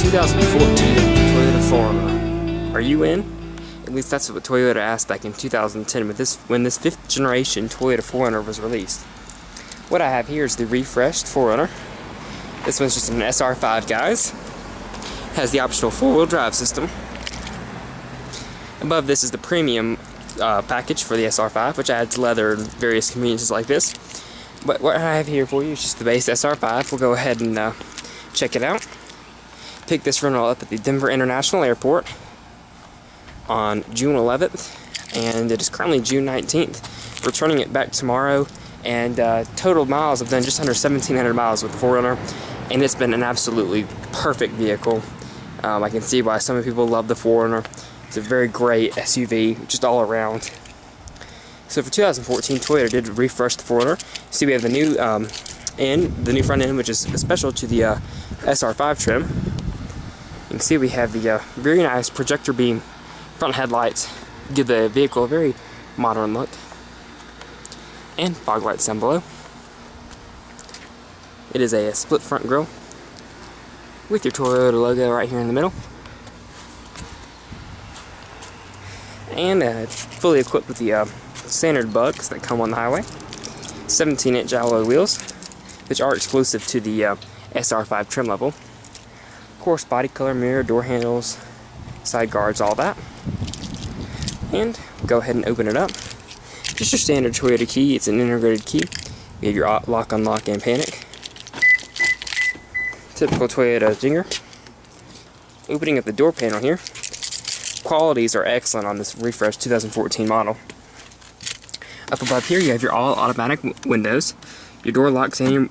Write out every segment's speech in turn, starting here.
2014 Toyota 4Runner. Are you in? At least that's what Toyota asked back in 2010 when this 5th generation Toyota 4Runner was released. What I have here is the refreshed 4Runner. This one's just an SR5, guys. Has the optional 4-wheel drive system. Above this is the premium package for the SR5, which adds leather and various conveniences like this. But what I have here for you is just the base SR5. We'll go ahead and check it out. Picked this rental up at the Denver International Airport on June 11th, and it is currently June 19th. Returning it back tomorrow, and total miles I've done just under 1,700 miles with the 4Runner, and it's been an absolutely perfect vehicle. I can see why some people love the 4Runner. It's a very great SUV, just all around. So for 2014, Toyota did refresh the 4Runner. See, we have the new the new front end, which is special to the SR5 trim. You can see we have the very nice projector beam front headlights, give the vehicle a very modern look, and fog lights down below. It is a split front grille with your Toyota logo right here in the middle, and it's fully equipped with the standard bugs that come on the highway. 17-inch alloy wheels, which are exclusive to the SR5 trim level. Of course, body color, mirror, door handles, side guards, all that. And go ahead and open it up. Just your standard Toyota key. It's an integrated key. You have your lock, unlock, and panic. Typical Toyota dinger. Opening up the door panel here. Qualities are excellent on this refreshed 2014 model. Up above here, you have your all automatic windows, your door locks, and your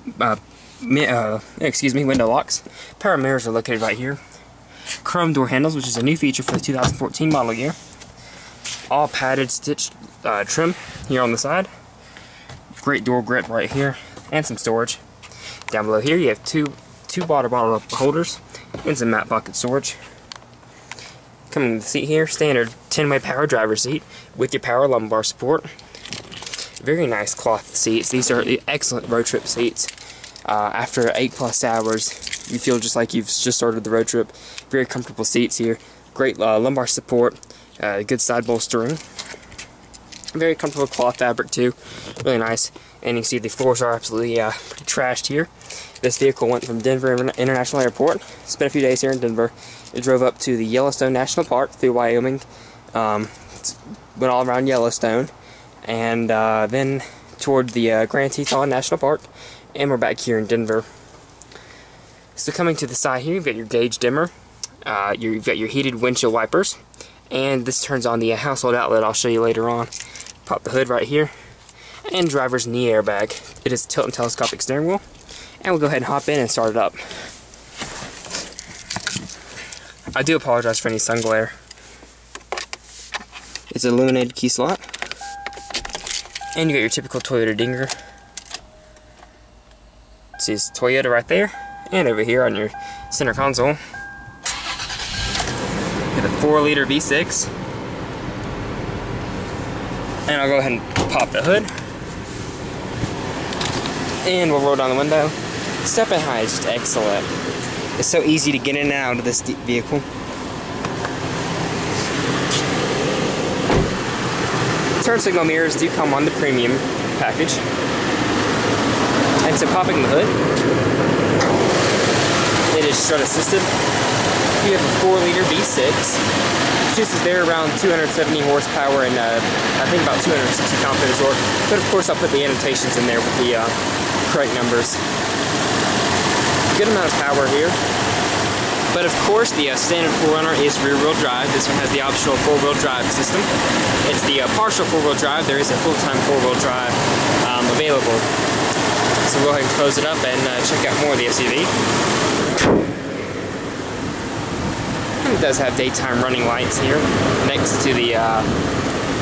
window locks. Power mirrors are located right here. Chrome door handles, which is a new feature for the 2014 model year. All padded stitched trim here on the side. Great door grip right here, and some storage. Down below here, you have two water bottle holders and some mat pocket storage. Coming to the seat here, standard 10-way power driver seat with your power lumbar support. Very nice cloth seats. These are excellent road trip seats. After 8+ hours, you feel just like you've just started the road trip. Very comfortable seats here. Great lumbar support. Good side bolstering. Very comfortable cloth fabric too. Really nice. And you can see the floors are absolutely pretty trashed here. This vehicle went from Denver International Airport. Spent a few days here in Denver. It drove up to the Yellowstone National Park through Wyoming. Went all around Yellowstone. And then toward the Grand Teton National Park, and we're back here in Denver. So coming to the side here, you've got your gauge dimmer, you've got your heated windshield wipers, and this turns on the household outlet I'll show you later on. Pop the hood right here, and driver's knee airbag. It is a tilt and telescopic steering wheel, and we'll go ahead and hop in and start it up. I do apologize for any sun glare. It's an illuminated key slot. And you got your typical Toyota dinger. It says Toyota right there. And over here on your center console, you have a 4-liter V6. And I'll go ahead and pop the hood. And we'll roll down the window. Step and high is just excellent. It's so easy to get in and out of this vehicle. Turn signal mirrors do come on the premium package. And so popping the hood, it is strut assisted. You have a 4-liter V6. This is there around 270 horsepower and I think about 260 pound-feet of torque. But of course I'll put the annotations in there with the correct numbers. Good amount of power here. But of course, the standard 4Runner is rear-wheel drive. This one has the optional 4-wheel drive system. It's the partial 4-wheel drive. There is a full-time 4-wheel drive available. So we'll go ahead and close it up and check out more of the SUV. And it does have daytime running lights here next to the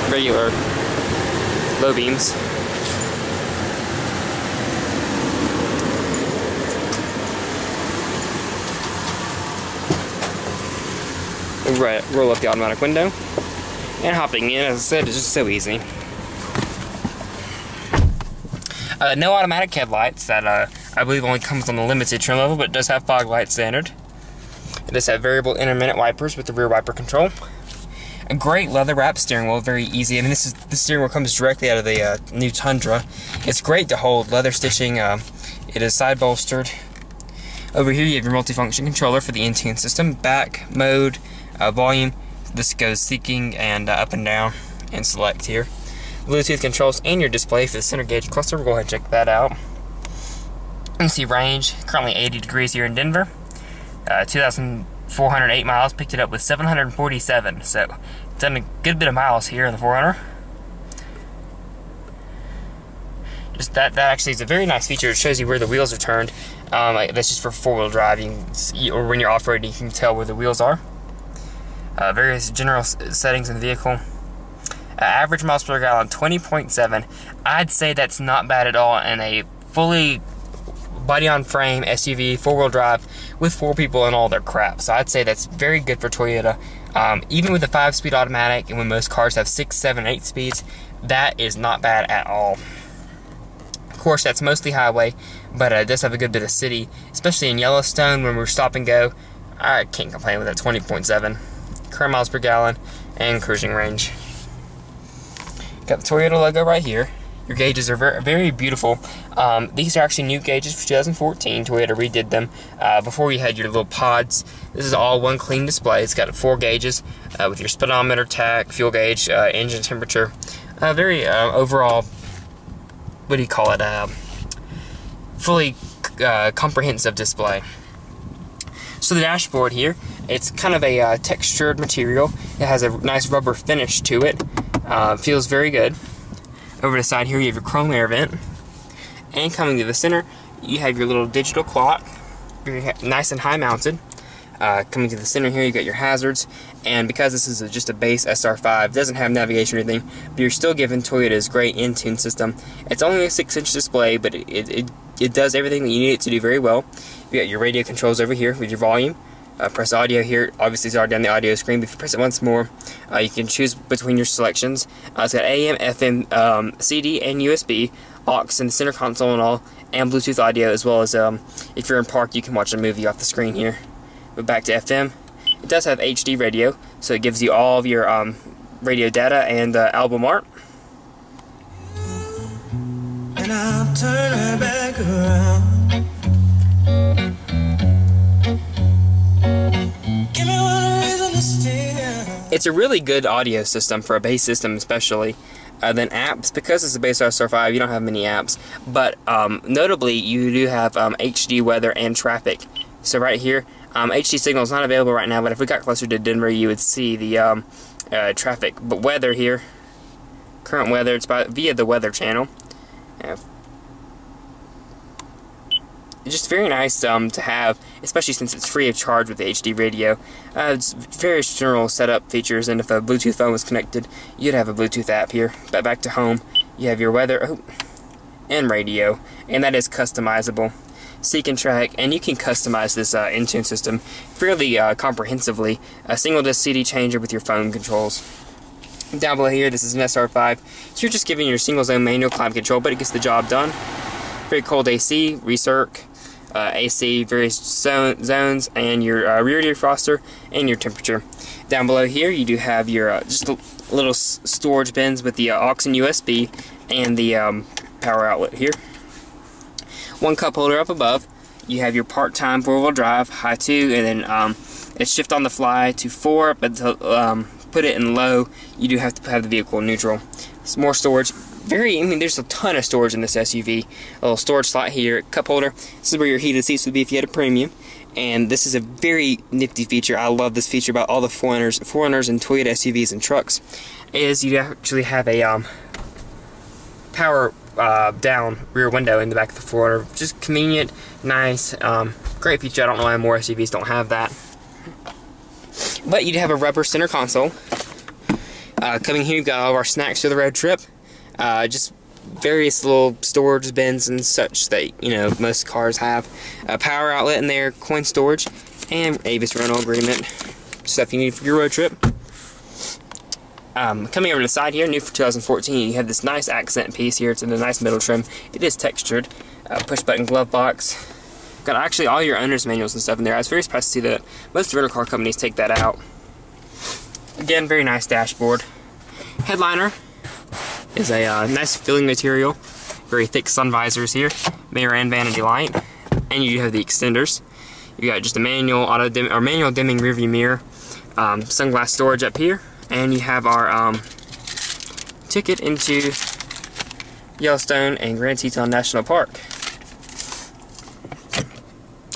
regular low beams. Roll up the automatic window, and hopping in, as I said, is just so easy. No automatic headlights. That I believe only comes on the limited trim level, but it does have fog lights standard. It does have variable intermittent wipers with the rear wiper control. A great leather wrap steering wheel, very easy. I mean, the steering wheel comes directly out of the new Tundra. It's great to hold, leather stitching. It is side bolstered. Over here you have your multifunction controller for the Intune system, back, mode, volume. This goes seeking and up and down, and select here. Bluetooth controls and your display for the center gauge cluster. We'll go ahead and check that out. You can see range, currently 80 degrees here in Denver. 2,408 miles, picked it up with 747, so done a good bit of miles here in the 4Runner. Just that actually is a very nice feature. It shows you where the wheels are turned. That's just for four-wheel drive. Or when you're off-roading, you can tell where the wheels are. Various general settings in the vehicle. Average miles per gallon, 20.7. I'd say that's not bad at all in a fully body-on-frame SUV, four-wheel drive, with four people and all their crap. So I'd say that's very good for Toyota. Even with the 5-speed automatic, and when most cars have 6, 7, 8 speeds, that is not bad at all. Of course, that's mostly highway, but it does have a good bit of city, especially in Yellowstone when we're stop and go. I can't complain with that 20.7. Current miles per gallon and cruising range. Got the Toyota logo right here. Your gauges are very, very beautiful. These are actually new gauges for 2014. Toyota redid them. Before you had your little pods. This is all one clean display. It's got 4 gauges with your speedometer, tach, fuel gauge, engine temperature. Very overall, what do you call it? Fully comprehensive display. So the dashboard here, it's kind of a textured material. It has a nice rubber finish to it. Feels very good. Over to the side here, you have your chrome air vent. And coming to the center, you have your little digital clock. Very nice and high mounted. Coming to the center here, you got your hazards. And because this is just a base SR5, doesn't have navigation or anything, but you're still given Toyota's great Intune system. It's only a 6-inch display, but it does everything that you need it to do very well. You got your radio controls over here with your volume. Press audio here. Obviously, it's already on the audio screen, but if you press it once more, you can choose between your selections. It's got AM, FM, CD, and USB, aux in the center console and all, and Bluetooth audio, as well as if you're in park, you can watch a movie off the screen here. But back to FM. It does have HD radio, so it gives you all of your radio data and album art. And I'll turn her back around. It's a really good audio system for a base system, especially. Then apps, because it's a base SR5, you don't have many apps. But notably, you do have HD weather and traffic. So right here, HD signal is not available right now, but if we got closer to Denver, you would see the traffic. But weather here, current weather, it's via the weather channel. It's just very nice to have, especially since it's free of charge with the HD radio. It's various general setup features, and if a Bluetooth phone was connected, you'd have a Bluetooth app here. But back to home, you have your weather and radio, and that is customizable. Seek and track, and you can customize this Intune system fairly comprehensively. A single disc CD changer with your phone controls. Down below here, this is an SR5. So you're just giving your single zone manual climate control, but it gets the job done. Very cold AC, recirc. AC, various zones, and your rear defroster, and your temperature. Down below here, you do have your just little storage bins with the aux and USB, and the power outlet here. One cup holder up above. You have your part-time 4-wheel drive, high 2, and then it's shift on the fly to 4, but to put it in low, you do have to have the vehicle in neutral. Some more storage. There's a ton of storage in this SUV. A little storage slot here, cup holder. This is where your heated seats would be if you had a premium. And this is a very nifty feature. I love this feature about all the 4Runners and Toyota SUVs and trucks. Is you actually have a power down rear window in the back of the 4Runner. Just convenient, nice, great feature. I don't know why more SUVs don't have that. But you do have a rubber center console. Coming here, you've got all of our snacks for the road trip. Just various little storage bins and such that most cars have. A power outlet in there, coin storage, and Avis rental agreement. Stuff you need for your road trip. Coming over to the side here, new for 2014, you have this nice accent piece here. It's in a nice middle trim. It is textured. Push button glove box. Got actually all your owner's manuals and stuff in there. I was very surprised to see that most rental car companies take that out. Again, very nice dashboard. Headliner is a nice filling material. Very thick sun visors here. Mirror and vanity light. And you have the extenders. You got just a manual manual dimming rearview mirror. Sunglass storage up here. And you have our ticket into Yellowstone and Grand Teton National Park.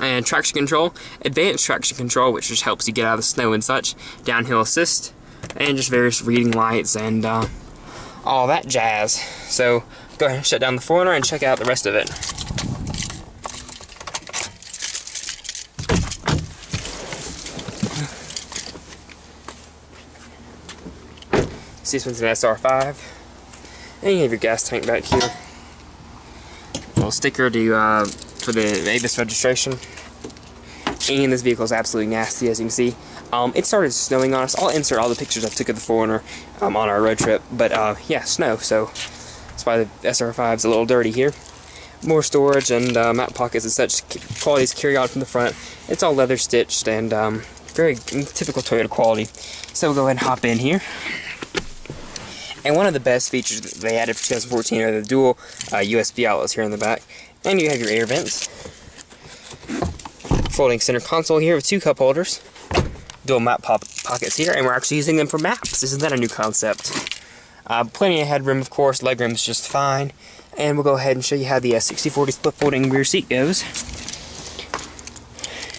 And traction control, advanced traction control, which just helps you get out of the snow and such, downhill assist, and just various reading lights and all that jazz. So go ahead and shut down the 4Runner and check out the rest of it. This one's an SR5, and you have your gas tank back here. A little sticker to for the Avis registration. And this vehicle is absolutely nasty, as you can see. It started snowing on us. I'll insert all the pictures I took of the 4Runner on our road trip. But yeah, snow, so that's why the SR5 is a little dirty here. More storage and map pockets and such. Quality's carry on from the front. It's all leather stitched and very typical Toyota quality. So we'll go ahead and hop in here. And one of the best features that they added for 2014 are the dual USB outlets here in the back. And you have your air vents. Folding center console here with 2 cup holders. Dual map pockets here, and we're actually using them for maps. Isn't that a new concept? Plenty of headroom, of course. Legroom is just fine. And we'll go ahead and show you how the 60/40 split folding rear seat goes.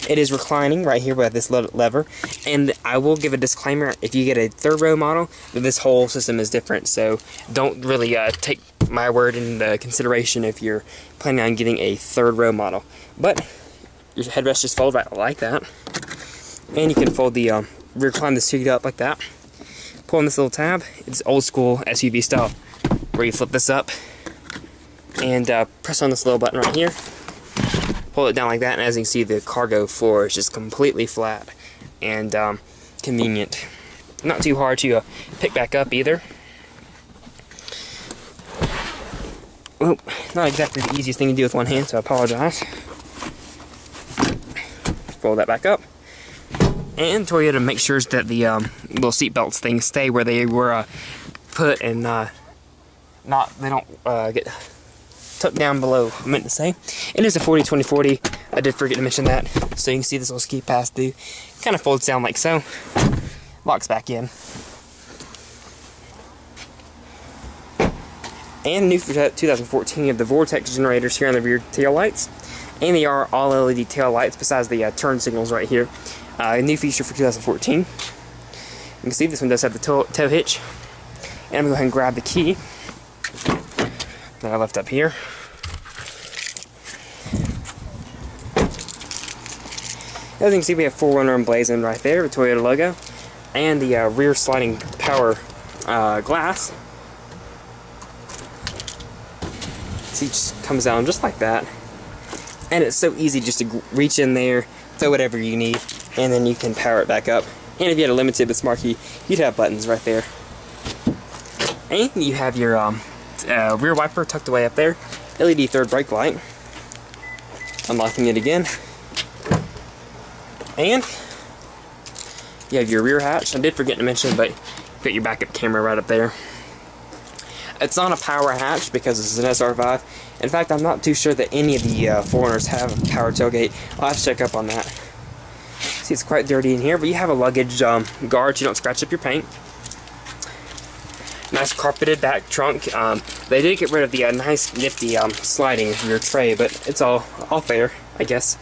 It is reclining right here by this lever, and I will give a disclaimer: if you get a 3rd row model, this whole system is different, so don't really take my word into consideration if you're planning on getting a 3rd row model. But your headrest just folds right like that, and you can fold the recline the seat up like that. Pull on this little tab. It's old school SUV style, where you flip this up and press on this little button right here. Pull it down like that, and as you can see, the cargo floor is just completely flat and convenient. Not too hard to pick back up either. Well, not exactly the easiest thing to do with one hand, so I apologize. Fold that back up. And Toyota makes sure that the little seat belts things stay where they were put and they don't get tucked down below. I meant to say it is a 40-20-40. I did forget to mention that. So you can see this little ski pass through. Kind of folds down like so. Locks back in. And new for 2014, you have the Vortex generators here on the rear tail lights, and they are all LED tail lights besides the turn signals right here. A new feature for 2014. You can see this one does have the tow hitch. And I'm going to go ahead and grab the key that I left up here. As you can see, we have 4Runner emblazoned right there, the Toyota logo, and the rear sliding power glass. See, it just comes down just like that. And it's so easy just to reach in there, throw whatever you need, and then you can power it back up. And if you had a limited with Smart Key, you'd have buttons right there. And you have your rear wiper tucked away up there. LED 3rd brake light. Unlocking it again. And you have your rear hatch. I did forget to mention, but you've got your backup camera right up there. It's not a power hatch because this is an SR5. In fact, I'm not too sure that any of the 4Runners have a power tailgate. I'll have to check up on that. See, it's quite dirty in here, but you have a luggage guard so you don't scratch up your paint. Nice carpeted back trunk. They did get rid of the nice nifty sliding rear tray, but it's all fair, I guess.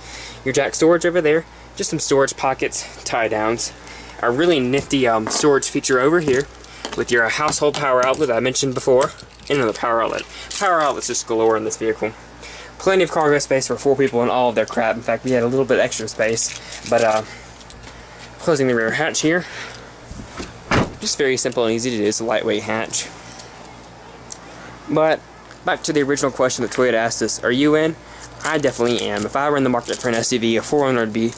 Your jack storage over there. Just some storage pockets, tie downs. A really nifty storage feature over here with your household power outlet that I mentioned before. And another power outlet. Power outlets just galore in this vehicle. Plenty of cargo space for 4 people and all of their crap. In fact, we had a little bit extra space. But closing the rear hatch here. Just very simple and easy to do. It's a lightweight hatch. But back to the original question that Toyota asked us, are you in? I definitely am. If I were in the market for an SUV, a 4Runner would be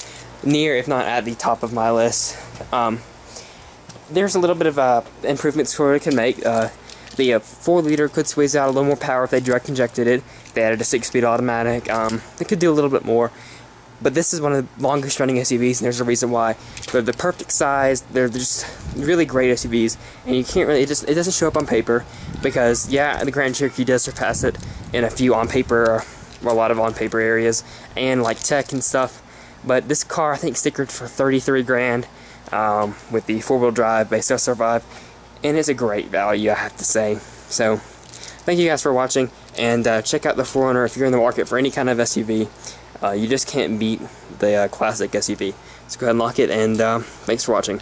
near, if not at the top of my list. There's a little bit of improvements Toyota can make. The 4-liter could squeeze out a little more power if they direct injected it. They added a 6-speed automatic. They could do a little bit more. But this is one of the longest running SUVs, and there's a reason why. They're the perfect size. They're just really great SUVs, and you can't really, it doesn't show up on paper, because yeah, the Grand Cherokee does surpass it in a few on paper, or a lot of on paper areas, and like tech and stuff. But this car, I think, stickered for 33 grand with the 4-wheel drive base SR5, and it's a great value, I have to say. So thank you guys for watching, and check out the 4Runner if you're in the market for any kind of SUV. You just can't beat the classic SUV. So go ahead and lock it, and thanks for watching.